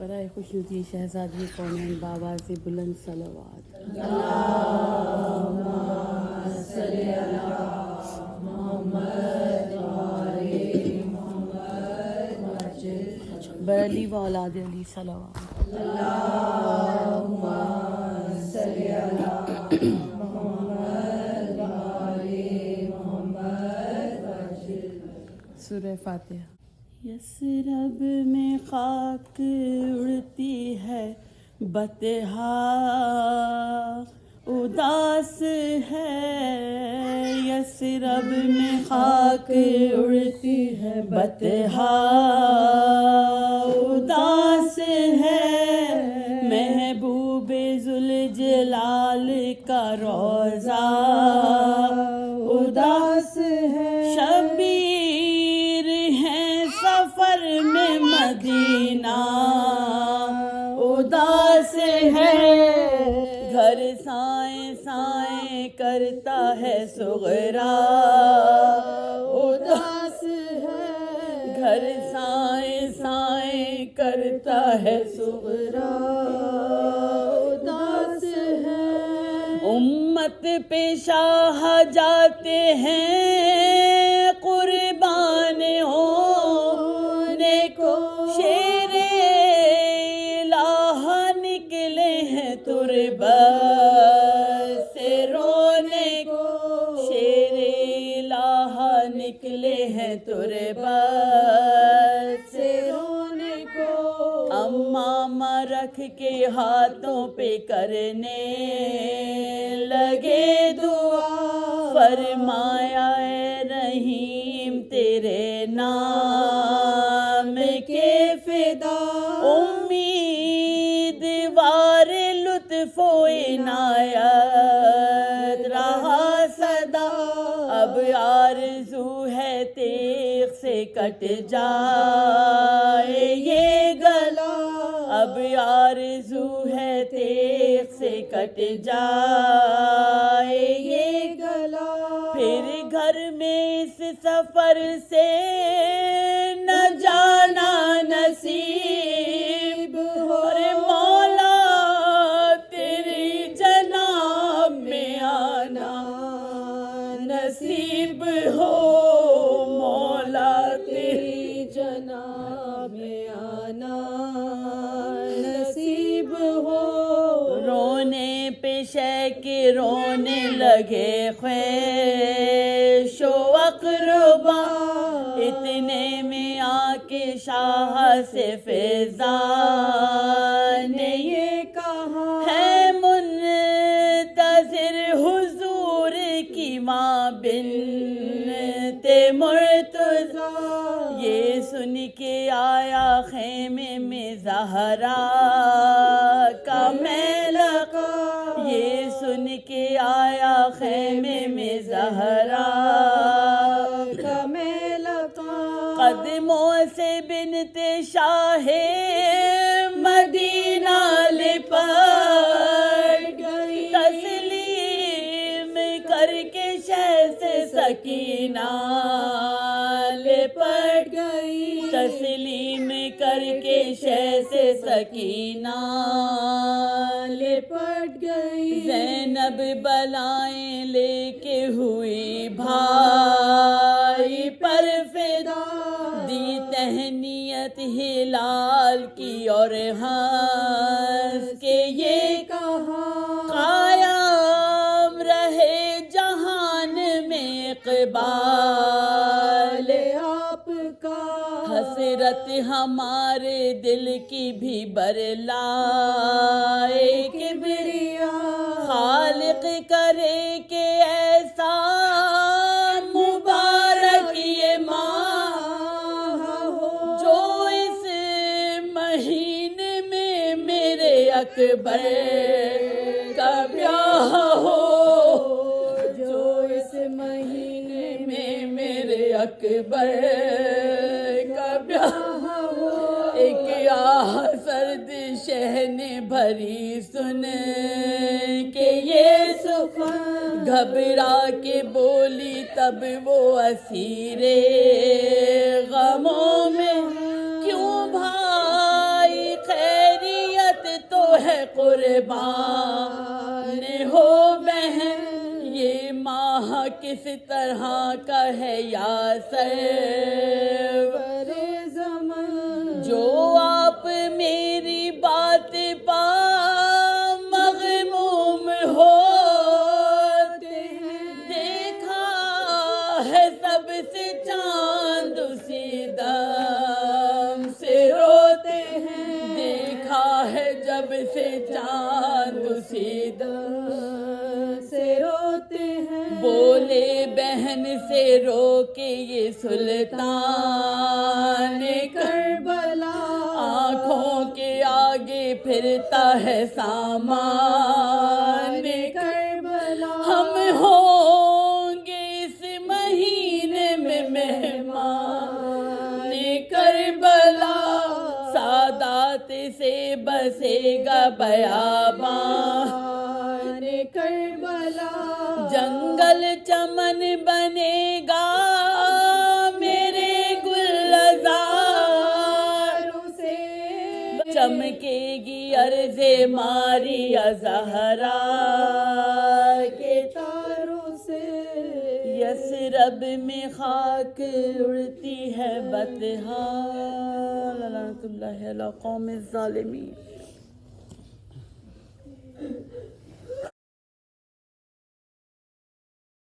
برائے خوشنودی شہزادی کونین بابا سے بلند صلوات۔ برعلی و اولاد علی صلوات۔ سورہ فاتحہ۔ یثرب میں خاک اڑتی ہے بطحا اداس ہے، یثرب میں خاک اڑتی ہے بطحا اداس ہے، محبوب ذوالجلال کا روضہ اداس ہے، شبیر ہیں سفر میں مدینہ اداس ہے، گھر سائیں سائیں کرتا ہے صغرا اداس ہے، گھر سائیں سائیں کرتا ہے صغرا اداس ہے، امت پہ شاہ جاتے ہیں قربان ہونے کو، شیر الہ نکلے ہیں تربت سے رونے کو، شیر الہ نکلے ہیں تربت سے رونے کو، امامہ رکھ کے ہاتھوں پہ کرنے لگے دعا، فرمایا اے رحیم تیرے نام کے فدا، امیدوار لطف و عنایت رہا صدا، اب آرزو ہے تیغ سے کٹ جائے یہ گلا، اب آرزو ہے تیغ سے کٹ جائے یہ گلا، پھر گھر میں اس سفر سے نہ جانا نصیب ہو، ارے مولا تیری جناب میں آنا نصیب ہو، مولا تیری جناب میں آنا نصیب ہو، رونے پہ شیخ رونے لگے خویش و اقربا، اتنے میں آ کے شاہ سے فضا نے یہ کہا، ہے منتظر حضور کی ماں بنت مرتضیٰ، یہ سن کے آیا خیمے میں زہرا کا میلقا، یہ سن کے آیا خیمے میں زہرا کا میلقا، قدموں سے بنت شاہ مدینہ لپٹ گئی، تسلیم کر کے شہ سے سکینہ لپٹ گئی، تسلیم کر کے شہ سے سکینہ لپٹ گئی، زینب بلائیں لے کے ہوئی بھائی پر فدا، دی تہنیت ہلال کی اور ہنس کے یہ کہا، قائم رہے جہان میں اقبال آپ کا، حسرت ہمارے دل کی بھی برلائے کبریا، خالق کرے کہ ایسا مبارک یہ ماہ ہو، جو اس مہینے میں میرے اکبر کا بیاہ ہو، جو اس مہینے میں میرے اکبر کا بیاہ ہو، ایک آہ سرد شہ نے بھری سن کہ یہ سخن، گھبرا کے بولی تب وہ اسیر غموں میں، کیوں بھائی خیر قربان ہو بہن، یہ ماہ کس طرح کا ہے یا سرور زمان، جو آپ میری بات پا مغموم ہوتے ہیں، دیکھا ہے سب سے چاند اسی دم سے روتے ہیں، دیکھا ہے جب سے چاند اسی دم سے روتے ہیں، بولے بہن سے رو کے یہ سلطان کربلا، آنکھوں کے آگے پھرتا ہے سامان کربلا، ہم ہوں گے اس مہینے میں مہمان کربلا، سادات سے بسے گا بیابان کربلا، جنگل چمن بنے گا میرے گلزاروں سے، چمکے گی عرض ماریا زہرا کے تاروں سے، یثرب میں خاک اڑتی ہے بطحا، لعنت اللہ علی قوم الظالمین۔